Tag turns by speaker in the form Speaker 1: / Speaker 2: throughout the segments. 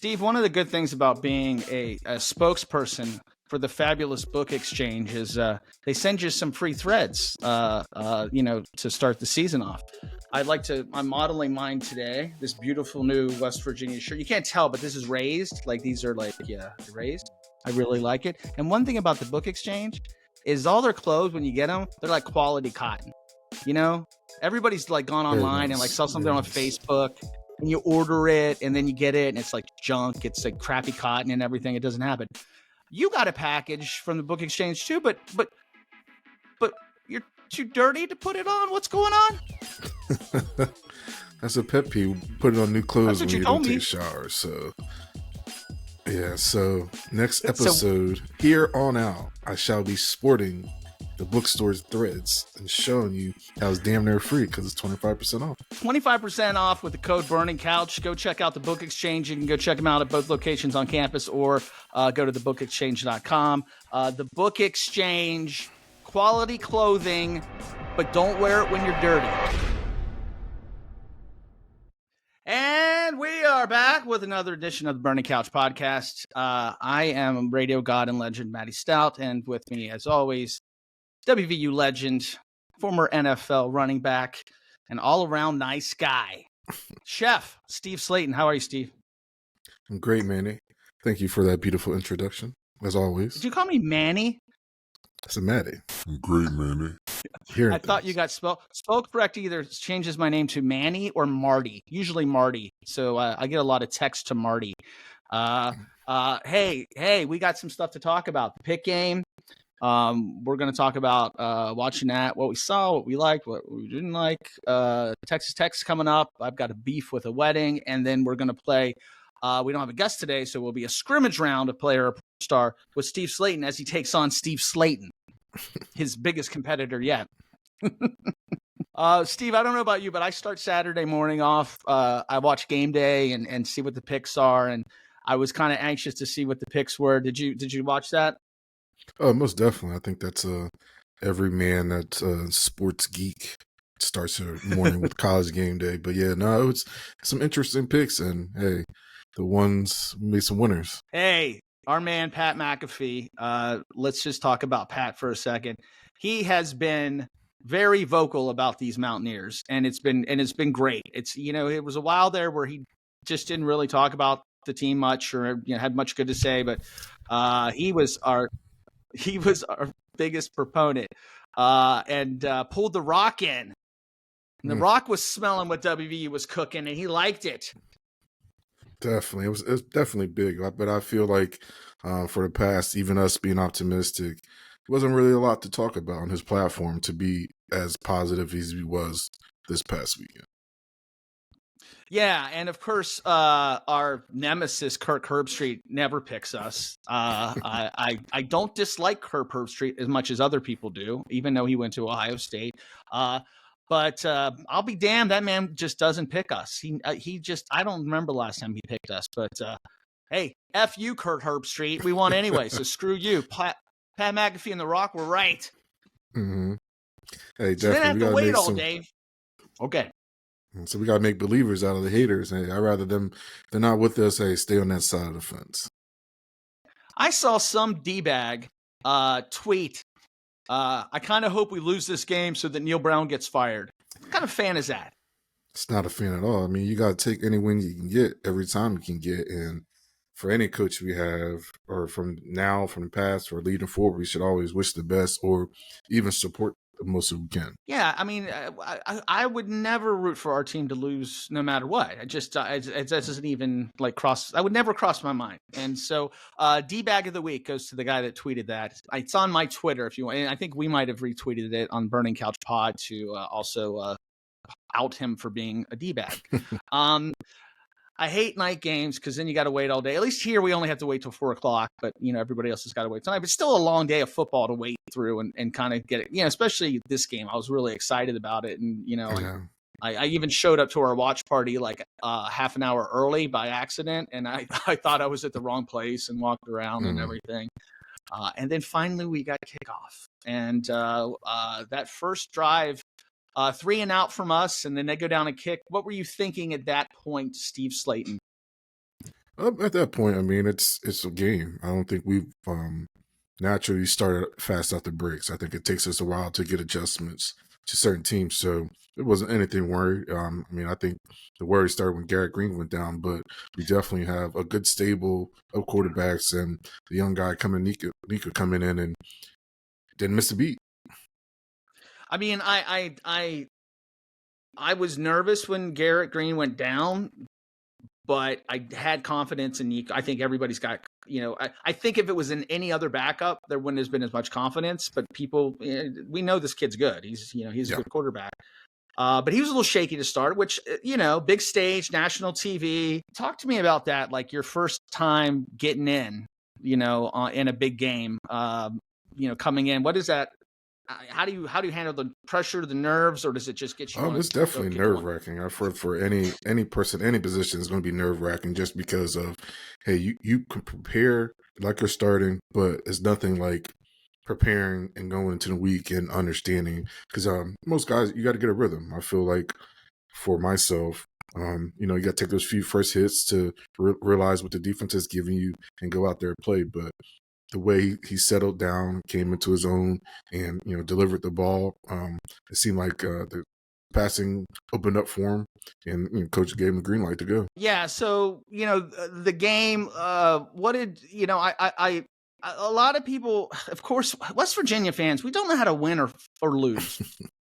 Speaker 1: Steve, one of the good things about being a spokesperson for the Fabulous Book Exchange is they send you some free threads, to start the season off. I'm modeling mine today, this beautiful new West Virginia shirt. You can't tell, but this is raised. Like these are raised. I really like it. And one thing about the Book Exchange is all their clothes, when you get them, they're like quality cotton. You know, everybody's like gone online and like saw something on Facebook and you order it and then you get it and it's like junk. It's like crappy cotton and everything. It doesn't happen. You got a package from the Book Exchange too, but you're too dirty to put it on. What's going on?
Speaker 2: That's a pet peeve. Put it on new clothes when you don't take a shower. So, yeah. So next episode, here on out, I shall be sporting the bookstore's threads and showing you how it's damn near free because it's 25% off.
Speaker 1: 25% off with the code Burning Couch. Go check out the Book Exchange. You can go check them out at both locations on campus or go to thebookexchange.com. The Book Exchange, quality clothing, but don't wear it when you're dirty. And we are back with another edition of the Burning Couch podcast. I am radio god and legend Matty Staudt, and with me, as always, WVU legend, former NFL running back, and all-around nice guy, Chef Steve Slaton. How are you, Steve?
Speaker 2: I'm great, Manny. Thank you for that beautiful introduction, as always.
Speaker 1: Did you call me Manny?
Speaker 2: It's a Matty.
Speaker 3: I'm great, Manny.
Speaker 1: I thought you got spelled correct. Either changes my name to Manny or Marty. Usually Marty. So I get a lot of text to Marty. Hey, we got some stuff to talk about. The Pitt game. We're going to talk about watching that, what we saw, what we liked, what we didn't like. Texas Tech's coming up. I've got a beef with a wedding, and then we're going to play. We don't have a guest today, so it will be a scrimmage round of player or star with Steve Slaton as he takes on Steve Slaton, his biggest competitor yet. Steve, I don't know about you, but I start Saturday morning off. I watch game day and see what the picks are, and I was kind of anxious to see what the picks were. Did you watch that?
Speaker 2: Oh, most definitely. I think that's every man that's a sports geek starts their morning with college game day. But yeah, no, it's some interesting picks, and hey, the ones made some winners.
Speaker 1: Hey, our man Pat McAfee. Let's just talk about Pat for a second. He has been very vocal about these Mountaineers, and it's been great. It's it was a while there where he just didn't really talk about the team much or had much good to say, but he was our biggest proponent and pulled the Rock in. And the Rock was smelling what WVU was cooking, and he liked it.
Speaker 2: Definitely. It was definitely big. But I feel like for the past, even us being optimistic, it wasn't really a lot to talk about on his platform to be as positive as he was this past weekend.
Speaker 1: Yeah, and of course, our nemesis Kirk Herbstreit never picks us. I don't dislike Kirk Herbstreit as much as other people do, even though he went to Ohio State. But I'll be damned, that man just doesn't pick us. He just I don't remember the last time he picked us. But hey, F you, Kirk Herbstreit. We won anyway, so screw you. Pat McAfee and The Rock were right.
Speaker 2: Mm-hmm. Hey,
Speaker 1: so
Speaker 2: definitely.
Speaker 1: Then I have to wait all day. Okay.
Speaker 2: So we got to make believers out of the haters. Hey, I'd rather they're not with us. Hey, stay on that side of the fence.
Speaker 1: I saw some D-bag tweet. I kind of hope we lose this game so that Neil Brown gets fired. What kind of fan is that?
Speaker 2: It's not a fan at all. I mean, you got to take any win you can get every time you can get. And for any coach we have, or from the past, or leading forward, we should always wish the best or even support the most we can.
Speaker 1: Yeah, I mean, I would never root for our team to lose no matter what. It doesn't even I would never cross my mind. And so D-bag of the week goes to the guy that tweeted that. It's on my Twitter if you want. And I think we might have retweeted it on Burning Couch Pod to also out him for being a D-bag. I hate night games because then you got to wait all day. At least here we only have to wait till 4:00, but everybody else has got to wait tonight. But it's still a long day of football to wait through and kind of get it. Especially this game, I was really excited about it, and I even showed up to our watch party like half an hour early by accident, and I thought I was at the wrong place and walked around and everything. And then finally we got kickoff, and that first drive. 3 and out from us, and then they go down and kick. What were you thinking at that point, Steve Slaton?
Speaker 2: At that point, I mean, it's a game. I don't think we've naturally started fast off the breaks. I think it takes us a while to get adjustments to certain teams. So it wasn't anything worried. I mean, I think the worry started when Garrett Green went down, but we definitely have a good stable of quarterbacks, and the young guy coming, Nika coming in and didn't miss a beat.
Speaker 1: I mean, I was nervous when Garrett Green went down, but I had confidence in Nico. I think everybody's got, I think if it was in any other backup, there wouldn't have been as much confidence. But people, we know this kid's good. He's a good quarterback. But he was a little shaky to start, which, big stage, national TV. Talk to me about that, like your first time getting in, in a big game, coming in. What is that? How do you handle the pressure, the nerves, or does it just get you?
Speaker 2: It's definitely nerve wracking. I've heard for any person, any position is going to be nerve wracking just because of, hey, you can prepare like you're starting, but it's nothing like preparing and going into the week and understanding. Because most guys, you got to get a rhythm. I feel like for myself, you got to take those few first hits to realize what the defense is giving you and go out there and play. But the way he settled down, came into his own, and delivered the ball. It seemed like the passing opened up for him, and coach gave him the green light to go.
Speaker 1: Yeah. So the game. What did I a lot of people, of course, West Virginia fans, we don't know how to win or lose.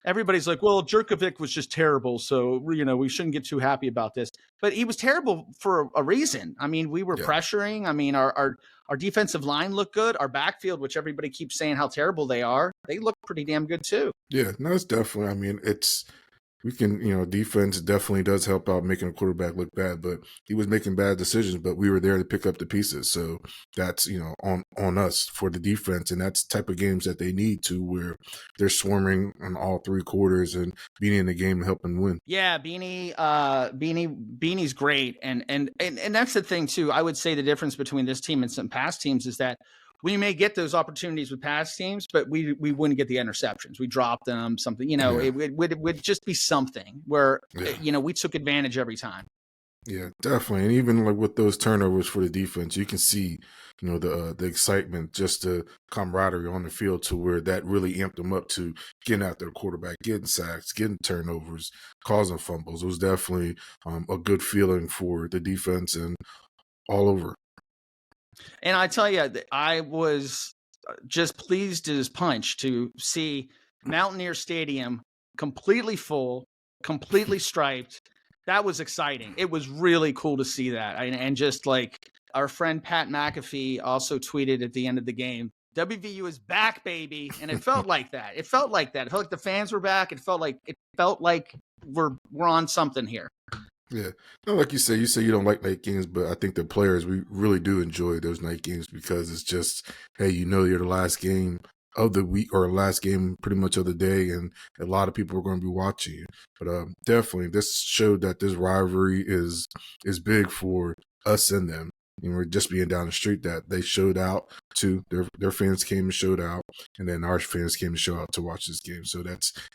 Speaker 1: Everybody's like, well, Jerkovic was just terrible, so we shouldn't get too happy about this. But he was terrible for a reason. I mean, we were pressuring. I mean, our defensive line looked good. Our backfield, which everybody keeps saying how terrible they are, they look pretty damn good too.
Speaker 2: Yeah, no, it's definitely. I mean, we can, defense definitely does help out making a quarterback look bad, but he was making bad decisions, but we were there to pick up the pieces. So that's, on us for the defense. And that's the type of games that they need to, where they're swarming on all three quarters and being in the game and helping win.
Speaker 1: Yeah. Beanie's great. And that's the thing too. I would say the difference between this team and some past teams is that we may get those opportunities with past teams, but we wouldn't get the interceptions. We dropped them, something, it would just be something where, we took advantage every time.
Speaker 2: Yeah, definitely. And even like with those turnovers for the defense, you can see, the excitement, just the camaraderie on the field, to where that really amped them up to getting after the quarterback, getting sacks, getting turnovers, causing fumbles. It was definitely a good feeling for the defense and all over.
Speaker 1: And I tell you, I was just pleased as punch to see Mountaineer Stadium completely full, completely striped. That was exciting. It was really cool to see that. And just like our friend Pat McAfee also tweeted at the end of the game, WVU is back, baby. And it felt like that. It felt like the fans were back. It felt like we're on something here.
Speaker 2: Yeah. No, like you say you don't like night games, but I think the players, we really do enjoy those night games, because it's just, hey, you're the last game of the week, or last game pretty much of the day, and a lot of people are going to be watching you. But definitely, this showed that this rivalry is big for us and them. And we're just being down the street, that they showed out to their fans came and showed out, and then our fans came and showed out to watch this game. So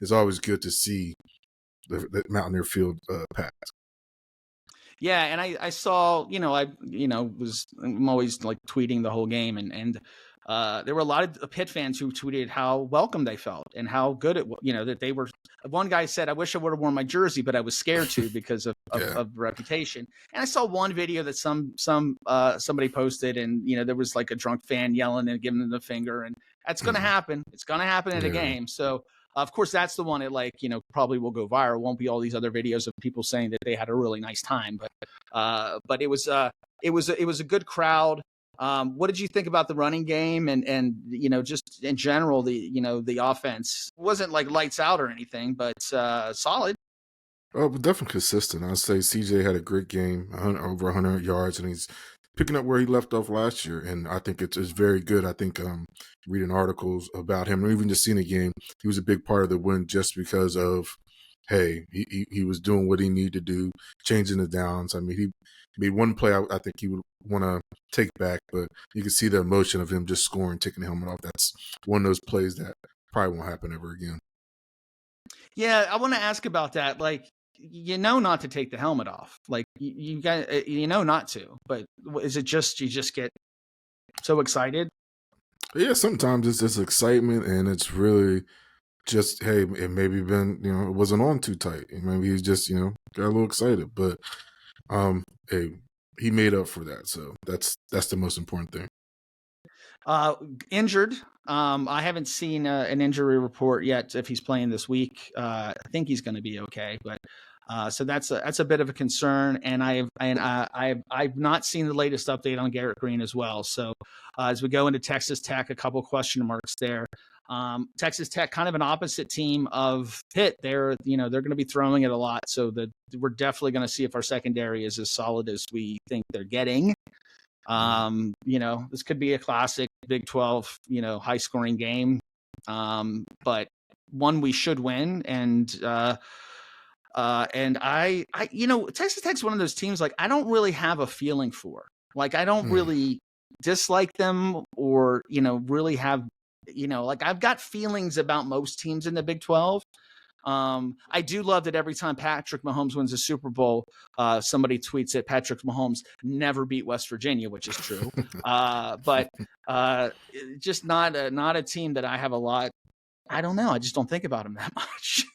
Speaker 2: it's always good to see the Mountaineer Field packed.
Speaker 1: Yeah, and I saw, I'm always like tweeting the whole game, and there were a lot of Pitt fans who tweeted how welcome they felt and how good it was, that they were. One guy said, I wish I would have worn my jersey, but I was scared to because of reputation. And I saw one video that somebody posted, and there was like a drunk fan yelling and giving them the finger, and that's going to happen. It's going to happen at a game. So of course, that's the one that probably will go viral. It won't be all these other videos of people saying that they had a really nice time, but it was a good crowd. What did you think about the running game and just in general, the offense? It wasn't like lights out or anything, but solid.
Speaker 2: But definitely consistent. I'd say CJ had a great game, over 100 yards, and he's picking up where he left off last year. And I think it's very good. I think reading articles about him, or even just seeing the game, he was a big part of the win, just because of, hey, he was doing what he needed to do, changing the downs. I mean, he made one play I think he would want to take back, but you can see the emotion of him just scoring, taking the helmet off. That's one of those plays that probably won't happen ever again.
Speaker 1: Yeah, I want to ask about that. Like, not to take the helmet off. Like you guys, not to. But is it just you just get so excited?
Speaker 2: Yeah, sometimes it's just excitement, and it's really just, hey, it maybe been, it wasn't on too tight, and maybe he's just, got a little excited. But hey, he made up for that, so that's the most important thing.
Speaker 1: Injured. I haven't seen an injury report yet if he's playing this week. I think he's going to be okay, but so that's a bit of a concern. And I've not seen the latest update on Garrett Green as well. So as we go into Texas Tech, a couple question marks there. Texas Tech, kind of an opposite team of Pitt. They're going to be throwing it a lot, so we're definitely going to see if our secondary is as solid as we think they're getting. This could be a classic Big 12, high scoring game. But one we should win. And Texas Tech's one of those teams, like, I don't really have a feeling for. Like, I don't really dislike them or, really have, like, I've got feelings about most teams in the Big 12. I do love that every time Patrick Mahomes wins a Super Bowl, somebody tweets that Patrick Mahomes never beat West Virginia, which is true. But just not a team that I have a lot. I don't know. I just don't think about them that much.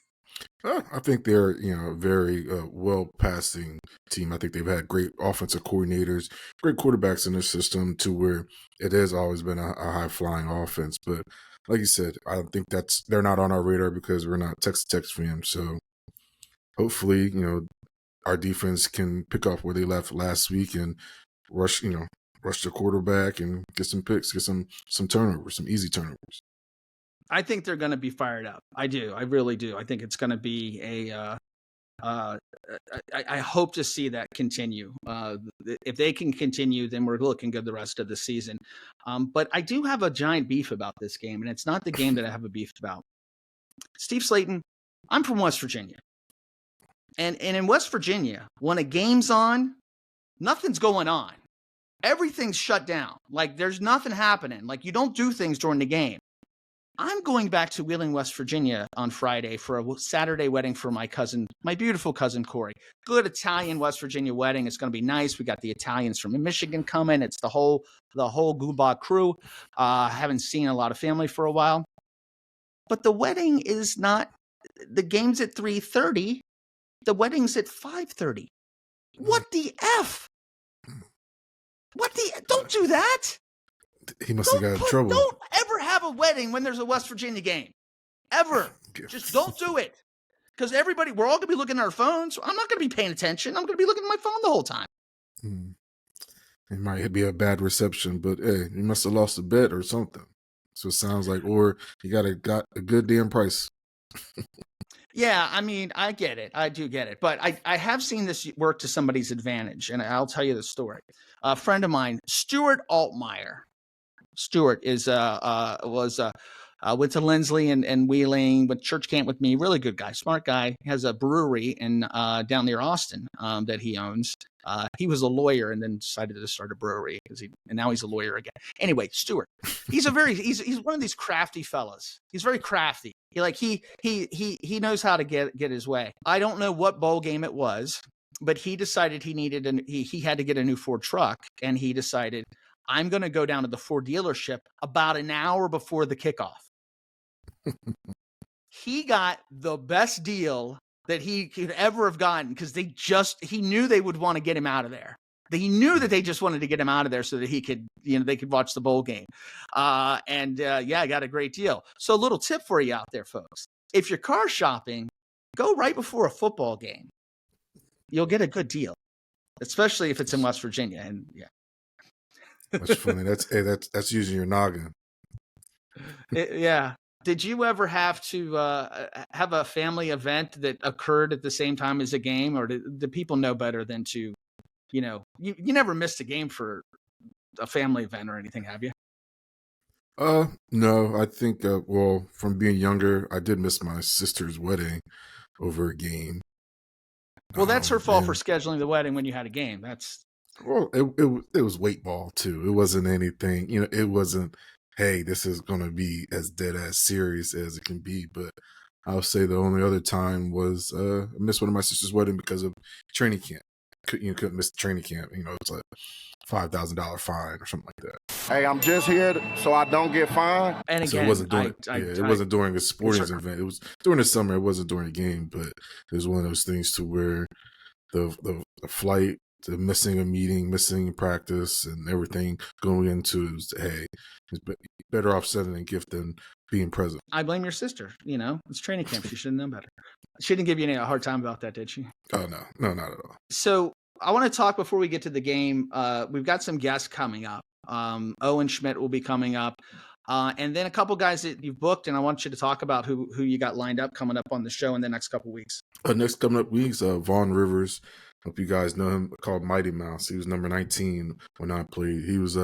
Speaker 2: I think they're, a very well-passing team. I think they've had great offensive coordinators, great quarterbacks in their system to where it has always been a high-flying offense. But like you said, I think they're not on our radar because we're not Texas Tech fans. So hopefully, our defense can pick up where they left last week and rush the quarterback and get some picks, get some turnovers, some easy turnovers.
Speaker 1: I think they're going to be fired up. I do. I really do. I think it's going to be I hope to see that continue. If they can continue, then we're looking good the rest of the season. But I do have a giant beef about this game, and it's not the game that I have a beef about. Steve Slaton, I'm from West Virginia. And in West Virginia, when a game's on, nothing's going on. Everything's shut down. Like, there's nothing happening. Like, you don't do things during the game. I'm going back to Wheeling, West Virginia on Friday for a Saturday wedding for my beautiful cousin, Corey. Good Italian West Virginia wedding. It's going to be nice. We got the Italians from Michigan coming. It's the whole Goobah crew. Haven't seen a lot of family for a while. But the wedding is not, the game's at 3:30. The wedding's at 5:30. What the F? Don't do that.
Speaker 2: He must have got in trouble.
Speaker 1: Don't ever have a wedding when there's a West Virginia game. Ever. Just don't do it. Because we're all going to be looking at our phones. I'm not going to be paying attention. I'm going to be looking at my phone the whole time.
Speaker 2: It might be a bad reception, but hey, you must have lost a bet or something. So it sounds like, or you got a good damn price.
Speaker 1: Yeah, I mean, I get it. I do get it. But I have seen this work to somebody's advantage, and I'll tell you the story. A friend of mine, Staudt Altmaier. Staudt went to Lindsley and Wheeling, went church camp with me. Really good guy, smart guy. He has a brewery down near Austin that he owns. He was a lawyer and then decided to start a brewery and now he's a lawyer again. Anyway, Staudt, he's one of these crafty fellas. He's very crafty. He knows how to get his way. I don't know what bowl game it was, but he decided he had to get a new Ford truck, and he decided, I'm going to go down to the Ford dealership about an hour before the kickoff. He got the best deal that he could ever have gotten because he knew they would want to get him out of there. He knew that they just wanted to get him out of there so that he could, they could watch the bowl game. I got a great deal. So a little tip for you out there, folks. If you're car shopping, go right before a football game. You'll get a good deal, especially if it's in West Virginia. And yeah.
Speaker 2: That's funny. That's using your noggin.
Speaker 1: Yeah. Did you ever have to have a family event that occurred at the same time as a game, or do people know better than to, you never missed a game for a family event or anything, have you?
Speaker 2: No, I think, from being younger, I did miss my sister's wedding over a game.
Speaker 1: Well, that's her fault for scheduling the wedding when you had a game.
Speaker 2: Well, it was weight ball too. It wasn't anything, it wasn't, hey, this is going to be as dead as serious as it can be. But I'll say the only other time was I missed one of my sister's wedding because of training camp. Couldn't miss the training camp. It's like $5,000 fine or something like that.
Speaker 3: Hey, I'm just here so I don't get fined.
Speaker 1: And again,
Speaker 2: so it wasn't during, it wasn't during a sporting event. It was during the summer. It wasn't during a game, but it was one of those things to where the flight, the missing a meeting, missing practice, and everything going into is, hey, it's better off sending a gift than being present.
Speaker 1: I blame your sister. It's training camp. She should have known better. She didn't give you any hard time about that, did she?
Speaker 2: Oh, no, not at all.
Speaker 1: So I want to talk before we get to the game. We've got some guests coming up. Owen Schmidt will be coming up. And then a couple guys that you've booked, and I want you to talk about who you got lined up coming up on the show in the next couple weeks.
Speaker 2: Next coming up weeks, Vaughn Rivers. Hope you guys know him, called Mighty Mouse. He was number 19 when I played. He was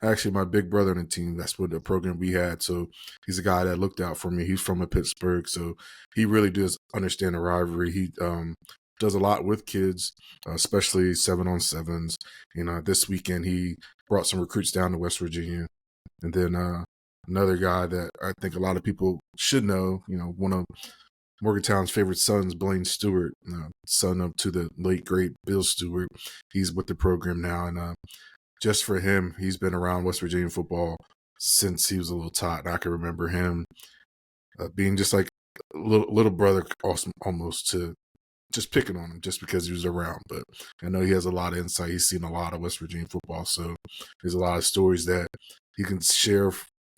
Speaker 2: actually my big brother in the team. That's what the program we had. So he's a guy that looked out for me. He's from Pittsburgh, so he really does understand the rivalry. He does a lot with kids, especially 7-on-7s. This weekend he brought some recruits down to West Virginia. And then another guy that I think a lot of people should know, one of Morgantown's favorite sons, Blaine Stewart, son up to the late, great Bill Stewart. He's with the program now. And just for him, he's been around West Virginia football since he was a little tot. And I can remember him being just like a little brother almost, to just picking on him just because he was around. But I know he has a lot of insight. He's seen a lot of West Virginia football. So there's a lot of stories that he can share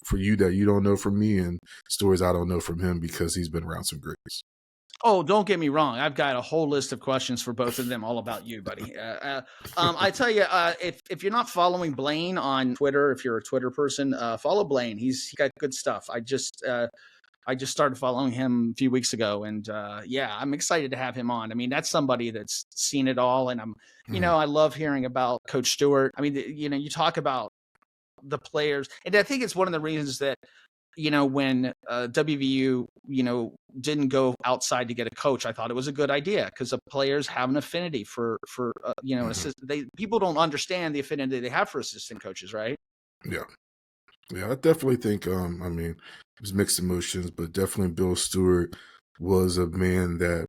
Speaker 2: for you that you don't know from me, and stories I don't know from him because he's been around some greats.
Speaker 1: Oh, don't get me wrong. I've got a whole list of questions for both of them, all about you, buddy. I tell you, if you're not following Blaine on Twitter, if you're a Twitter person, follow Blaine. He got good stuff. I just started following him a few weeks ago, and I'm excited to have him on. I mean, that's somebody that's seen it all, and I love hearing about Coach Stewart. I mean, you talk about the players, and I think it's one of the reasons that when WVU didn't go outside to get a coach, I thought it was a good idea because the players have an affinity for people don't understand the affinity they have for assistant coaches, right?
Speaker 2: Yeah, I definitely think it was mixed emotions, but definitely Bill Stewart was a man that,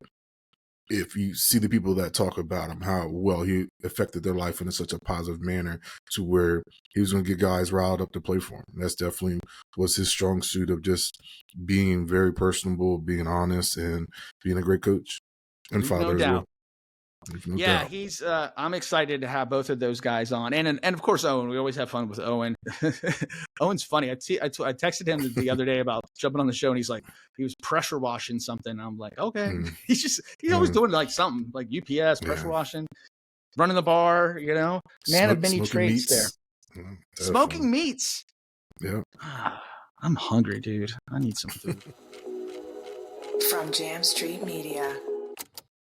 Speaker 2: if you see the people that talk about him, how well he affected their life in such a positive manner to where he was going to get guys riled up to play for him. That's definitely was his strong suit of just being very personable, being honest, and being a great coach and father as well.
Speaker 1: Yeah, he's. I'm excited to have both of those guys on, and of course Owen. We always have fun with Owen. Owen's funny. I texted him the other day about jumping on the show, and he's like, he was pressure washing something. And I'm like, okay. He's always doing like something like UPS pressure washing, running the bar. Man of many trades there. Smoking meats.
Speaker 2: Yeah.
Speaker 1: I'm hungry, dude. I need some food.
Speaker 4: From Jam Street Media.